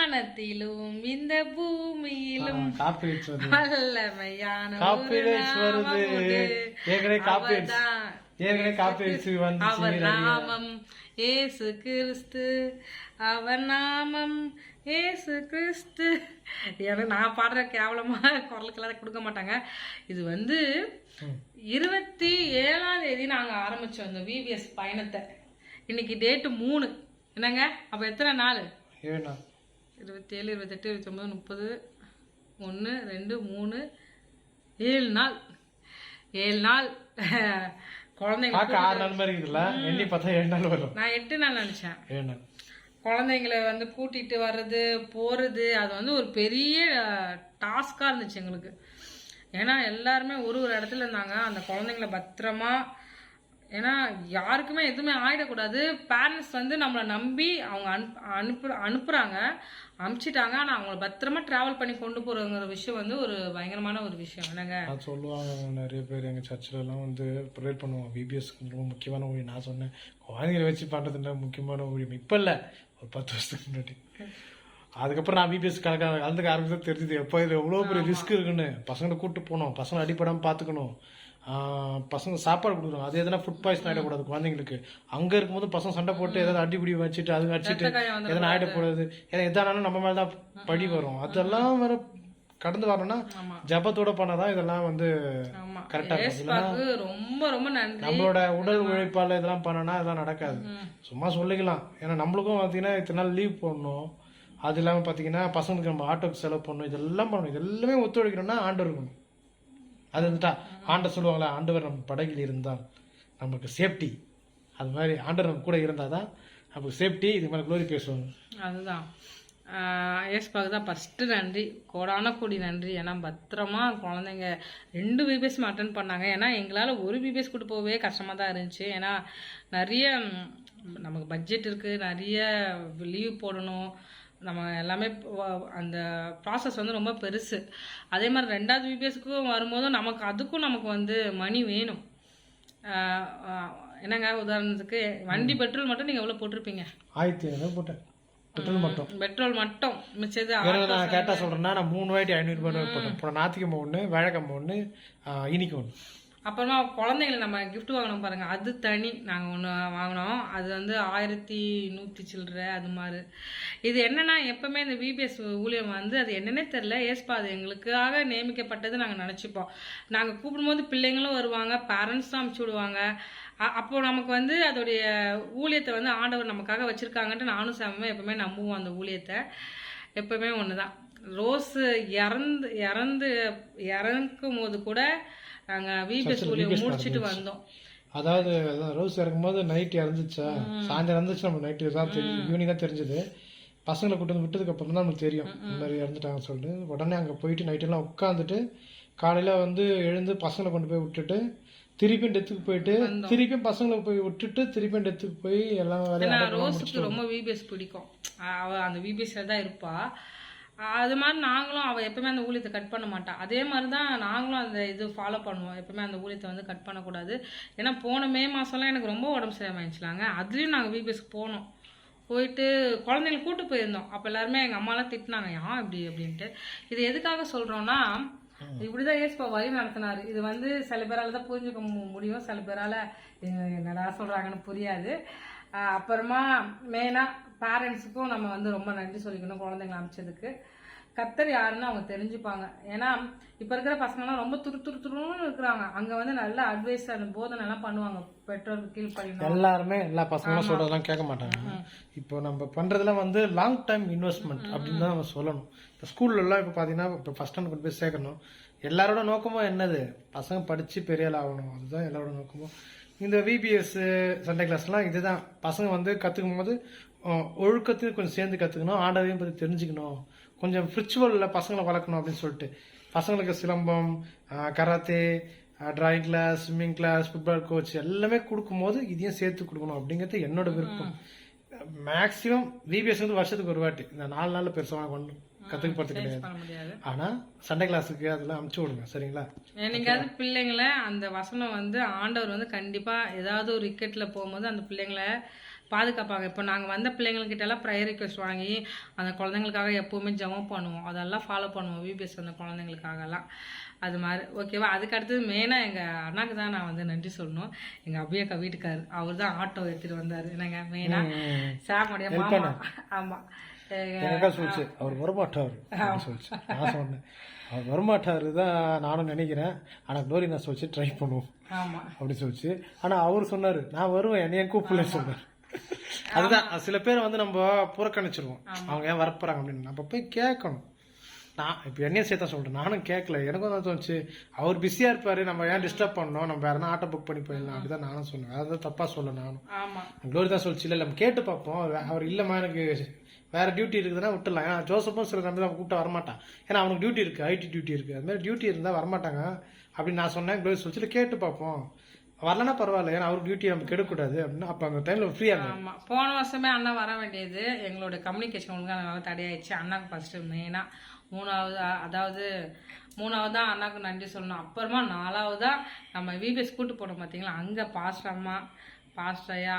வானத்திலும் இந்த பூமியிலும் வல்லமையான அவர் நாமம் ஏசு கிறிஸ்து, அவர் நாமம் ஏசு கிறிஸ்து. எனக்கு நான் பாடுற கேவலமா குரலுக்கெல்லாம் கொடுக்க மாட்டாங்க. இது வந்து 27ஆம் தேதி நாங்க ஆரம்பிச்சோம் இந்த விபிஎஸ் பயணத்தை. இன்னைக்கு டேட்டு 3. என்னங்க அப்ப எத்தனை நாள்? 27, 28, 29, 30, 1, 2, 3, 7 நாள். 7 நாள் குழந்தைங்க. 6 நாள் மாதிரி இருக்குல்ல, எண்ணி பார்த்தா 7 நாள் வரும். நான் 8 நாள் நினைச்சேன். 7 நாள். குழந்தைங்களை வந்து கூட்டிட்டு வர்றது போறது அது வந்து ஒரு பெரிய டாஸ்கா இருந்துச்சு எங்களுக்கு. ஏன்னா எல்லாருமே ஒரு இடத்துல இருந்தாங்க. அந்த குழந்தைங்களை பத்திரமா, ஏன்னா யாருக்குமே எதுவுமே ஆயிடக்கூடாது. பேரண்ட்ஸ் வந்து நம்மளை நம்பி அவங்க அனுப்புறாங்க, அனுப்பிச்சிட்டாங்க. ஆனால் அவங்கள பத்திரமா டிராவல் பண்ணி கொண்டு போறங்கிற விஷயம் வந்து ஒரு பயங்கரமான ஒரு விஷயம். என்னங்க சொல்லுவாங்க நிறைய பேர் எங்கள் சர்ச்சில் எல்லாம் வந்து ப்ரேயர் பண்ணுவாங்க. விபிஎஸ் ரொம்ப முக்கியமான ஊழியம். நான் சொன்னேன் குழந்தைங்களை வச்சு பண்ணுறதுன்னா முக்கியமான ஊழியம். இப்போ இல்லை, ஒரு 10 வருஷத்துக்கு முன்னாடி. அதுக்கப்புறம் நான் பிபிஎஸ் கலந்துக்க ஆரம்பிச்சா தெரிஞ்சுது எப்போ இது எவ்வளோ பெரிய ரிஸ்க் இருக்குன்னு. பசங்களை கூப்பிட்டு போகணும், பசங்களை அடிப்படாமல் பார்த்துக்கணும், பசங்க சாப்பாடு கொடுக்கணும். அது எதனா ஃபுட் பாய்சன் ஆகிடக்கூடாது குழந்தைங்களுக்கு. அங்கே இருக்கும்போது பசங்க சண்டை போட்டு ஏதாவது அடிப்படி வச்சுட்டு அதுங்க அடிச்சுட்டு எதனா ஆகிடக்கூடாது. ஏன்னா எதானாலும் நம்ம மேலே தான் படி வரும். அதெல்லாம் வேற கடந்து வரணும்னா ஜபத்தோட பண்ணாதான் இதெல்லாம் வந்து கரெக்டா இருக்கும். ரொம்ப ரொம்ப நன்றி. நம்மளோட உடல் உழைப்பால இதெல்லாம் பண்ணனா இதெல்லாம் நடக்காது. சும்மா சொல்லிக்கலாம். ஏன்னா நம்மளுக்கும் பார்த்தீங்கன்னா இத்தனை நாள் லீவ் போடணும். அது இல்லாமல் பார்த்தீங்கன்னா பசங்களுக்கு நம்ம ஆட்டோக்கு செலவு பண்ணணும், இதெல்லாம் பண்ணணும். இது எல்லாமே ஒத்துழைக்கணும்னா ஆண்டவர் இருக்கணும். அது வந்துட்டா ஆண்டவர் சொல்லுவாங்களா, ஆண்டவர் நம்ம படகில் இருந்தால் நமக்கு சேஃப்டி. அது மாதிரி ஆண்டவர் நம்ம கூட இருந்தால் தான் நமக்கு சேஃப்டி. இது மாதிரி க்ளோரி பேசுவாங்க. அதுதான் ஏஸ்பாக்கு தான் ஃபஸ்ட்டு நன்றி, கோடான கோடி நன்றி. ஏன்னா பத்திரமா குழந்தைங்க 2 பிபிஎஸ் அட்டன் பண்ணாங்க. ஏன்னா எங்களால் ஒரு பிபிஎஸ் கூட்டு போகவே கஷ்டமாக தான் இருந்துச்சு. ஏன்னா நிறைய நமக்கு பட்ஜெட் இருக்குது, நிறைய லீவ் போடணும், நம்ம எல்லாமே அந்த ப்ராசஸ் வந்து ரொம்ப பெருசு. அதே மாதிரி 2வது பிபிஎஸ்க்கும் வரும்போதும் நமக்கு வந்து மணி வேணும். என்னங்க உதாரணத்துக்கு வண்டி பெட்ரோல் மட்டும் நீங்கள் எவ்வளோ போட்டிருப்பீங்க? 1500 போட்டேன். பெட்ரோல் மட்டும் மிச்சது. நான் கேட்டா சொல்றேன்னா நான் 3500 போட்டேன். இப்போ ஞாயிற்றுக்கிழமை 1, வியாழக்கிழமை 1, இன்னைக்கு 1. அப்புறமா குழந்தைங்களை நம்ம கிஃப்ட் வாங்கணும் பாருங்க, அது தனி. நாங்கள் ஒன்று வாங்கினோம், அது வந்து 1100 சில்லற அது மாதிரி. இது என்னன்னா எப்பவுமே இந்த விபிஎஸ் ஊழியம் வந்து அது என்னன்னே தெரியல, ஏஸ்பா அது எங்களுக்காக நியமிக்கப்பட்டது நாங்கள் நினச்சிப்போம். நாங்கள் கூப்பிடும்போது பிள்ளைங்களும் வருவாங்க, பேரண்ட்ஸ் தான் அனுப்பிச்சி விடுவாங்க. அப்போ நமக்கு வந்து அதோடைய ஊழியத்தை வந்து ஆண்டவர் நமக்காக வச்சிருக்காங்கன்ட்டு நானும் சாமியுமே எப்பவுமே நம்புவோம். அந்த ஊழியத்தை எப்பவுமே ஒன்று தான். ரோஸ் இறக்கும் போது கூட நாங்கள் விபிஎஸ் ஊழியம் முடிச்சுட்டு வந்தோம். அதாவது ரோஸ் இறக்கும்போது நைட் இறந்துச்சா, சாயந்தரம் இறந்துச்சு. நம்ம நைட்டு தான் ஈவினிங் தான் தெரிஞ்சது. பசங்களை கூட்டு வந்து விட்டதுக்கு அப்புறம் தான் நமக்கு தெரியும் இந்த மாதிரி இறந்துட்டாங்கன்னு சொல்லிட்டு. உடனே அங்கே போயிட்டு நைட்டெல்லாம் உட்காந்துட்டு காலையில் வந்து எழுந்து பசங்களை கொண்டு போய் விட்டுட்டு திருப்பியும் டெத்துக்கு போயிட்டு திருப்பியும் பசங்களை போய் விட்டுட்டு திருப்பியும் டெத்துக்கு போய் எல்லாம் வேலையும். ரோஸுக்கு ரொம்ப விபிஎஸ் பிடிக்கும், அவள் அந்த விபிஎஸ்ல தான் இருப்பா. அது மாதிரி நாங்களும் அவள் எப்பவுமே அந்த ஊழியத்தை கட் பண்ண மாட்டான். அதே மாதிரி தான் நாங்களும் அந்த இது ஃபாலோ பண்ணுவோம். எப்பவுமே அந்த ஊழியத்தை வந்து கட் பண்ணக்கூடாது. ஏன்னா போன மே மாதம்லாம் எனக்கு ரொம்ப உடம்பு சரியாம ஆயிடுச்சுலாங்க. அதுலேயும் நாங்கள் விபிஎஸ்க்கு போனோம். போயிட்டு குழந்தைங்களை கூட்டு போயிருந்தோம். அப்போ எல்லாருமே எங்கள் அம்மாலாம் திட்டினாங்க, ஏன் இப்படி அப்படின்ட்டு. இது எதுக்காக சொல்கிறோன்னா, இப்படிதான் ஏஸ்பா வழி நடத்தினாரு. இது வந்து சில பேரால் தான் புரிஞ்சுக்க முடியும், சில பேரால் என்னடா சொல்கிறாங்கன்னு புரியாது. அப்புறமா மெயினாக பேரண்ட்ஸுக்கும் நம்ம வந்து ரொம்ப நன்றி சொல்லிக்கணும். குழந்தைங்களை அமைச்சதுக்கு கர்த்தர் யாருன்னு அவங்க தெரிஞ்சுப்பாங்க. ஏன்னா இப்போ இருக்கிற பசங்கள்லாம் ரொம்ப துருன்னு இருக்கிறாங்க. அங்கே வந்து நல்ல அட்வைஸ் அந்த போதனை எல்லாம் பண்ணுவாங்க. பெற்றோருக்கு கீழ் பண்ணணும். எல்லாருமே எல்லா பசங்களும் சொல்றதெல்லாம் கேட்க மாட்டாங்க. இப்போ நம்ம பண்றதுல வந்து லாங் டைம் இன்வெஸ்ட்மெண்ட் அப்படின்னு தான் நம்ம சொல்லணும். இப்போ ஸ்கூல்ல எல்லாம் இப்போ பார்த்தீங்கன்னா இப்போ ஃபர்ஸ்ட் ஸ்டாண்டர்ட் கொண்டு போய் சேர்க்கணும். எல்லாரோட நோக்கமும் என்னது, பசங்க படிச்சு பெரிய ஆள் ஆகணும். அதுதான் எல்லாரோட நோக்கமும். இந்த விபிஎஸ் சண்டே கிளாஸ்லாம் இதுதான். பசங்க வந்து கற்றுக்கும் போது ஒழுக்கத்தையும் கொஞ்சம் சேர்ந்து கற்றுக்கணும், ஆண்டவரையும் பற்றி தெரிஞ்சுக்கணும், கொஞ்சம் ஸ்பிரிச்சுவலில் பசங்களை வளர்க்கணும் அப்படின்னு சொல்லிட்டு பசங்களுக்கு silambam, karate, drawing class, swimming class, football coach எல்லாமே கொடுக்கும்போது இதையும் சேர்த்து கொடுக்கணும் அப்படிங்கிறது என்னோட விருப்பம். மேக்சிமம் விபிஎஸ் வந்து வருஷத்துக்கு ஒரு வாட்டி, இந்த 4 நாளில் பெருசாக கொண்டு கற்றுக்க போகிறது கிடையாது. ஆனால் சண்டே கிளாஸுக்கு அதெல்லாம் அனுப்பிச்சு விடுங்க, சரிங்களா? என்னைக்காவது பிள்ளைங்களை அந்த வசனம் வந்து ஆண்டவர் வந்து கண்டிப்பாக ஏதாவது ஒரு விக்கெட்டில் போகும்போது அந்த பிள்ளைங்களை பாதுகாப்பாங்க. இப்போ நாங்கள் வந்த பிள்ளைங்கள்கிட்ட எல்லாம் ப்ரேயர் ரிக்வெஸ்ட் வாங்கி அந்த குழந்தைங்களுக்காக எப்போவுமே ஜெபம் பண்ணுவோம். அதெல்லாம் ஃபாலோ பண்ணுவோம் விபிஎஸ் வந்த குழந்தைங்களுக்காகலாம். அது மாதிரி ஓகேவா. அதுக்கு அடுத்தது மெயினாக எங்கள் அண்ணாக்கு தான் நான் வந்து நன்றி சொல்லணும். எங்கள் அபியக்கா வீட்டுக்காரு அவர் தான் ஆட்டோ எடுத்துகிட்டு வந்தார். என்னங்க மெயினாக சாமுடைய மாமா. ஆமாம், எனக்கா சொல்லிச்சு அவர் வரமாட்டார் சொல்லிச்சு. நான் சொன்னேன் அவர் வரமாட்டார் தான் நானும் நினைக்கிறேன். ஆனால் க்ளோரி நான் சொல்லிச்சு ட்ரை பண்ணுவோம் ஆமாம் அப்படி சொல்லிச்சு. ஆனால் அவர் சொன்னார் நான் வருவேன் என்னைய கூப்பிடல சொன்னார். அதுதான் சில பேர் வந்து நம்ம புறக்கணிச்சிருவோம். அவங்க ஏன் வரப்போறாங்க அப்படின்னு நம்ம போய் கேட்கணும். நான் இப்போ என்னையும் சேர்த்தா சொல்கிறேன், நானும் கேட்கல, எனக்கும் தான் தோணுச்சு அவர் பிஸியாக இருப்பார், நம்ம ஏன் டிஸ்டர்ப் பண்ணோம், நம்ம வேறு ஆட்டோ புக் பண்ணி போயிடலாம் அப்படிதான் நானும் சொன்னேன். அதான் தப்பாக சொல்ல நானும். க்ளோரி தான் சொல்லிச்சு இல்லை நம்ம கேட்டு பார்ப்போம், அவர் இல்லைம்மா எனக்கு வேறு டியூட்டி இருக்குதுன்னா விட்டுடலாம். ஏன்னா ஜோசப்பும் சில நம்பி அவன் கூப்பிட்டா வரமாட்டான், ஏன்னா அவனுக்கு டியூட்டி இருக்குது, ஐடி டியூட்டி இருக்குது, அதுமாதிரி டியூட்டி இருந்தால் வரமாட்டாங்க அப்படின்னு நான் சொன்னேன். க்ளோரி சொல்லிச்சு இல்லை கேட்டு பார்ப்போம், வரலன்னா பரவாயில்ல, ஏன்னா அவருக்கு டியூட்டி நம்ம கெடுக்கூடாது அப்படின்னு. அப்போ அந்த டைமில் ஃப்ரீயாக இருக்கும். ஆமாம், போன வருஷமே அண்ணா வர வேண்டியது எங்களோட கம்யூனிகேஷன் ஒழுங்காக நல்லா தடையாயிடுச்சு. அண்ணாக்கு ஃபஸ்ட்டு மெயினாக, மூணாவதா அண்ணாவுக்கு நன்றி சொல்லணும். அப்புறமா 4வதா நம்ம விபிஎஸ் கூட்டு போனோம் பார்த்தீங்களா, அங்கே பாஸ்டர் அம்மா பாஸ்டர் ஐயா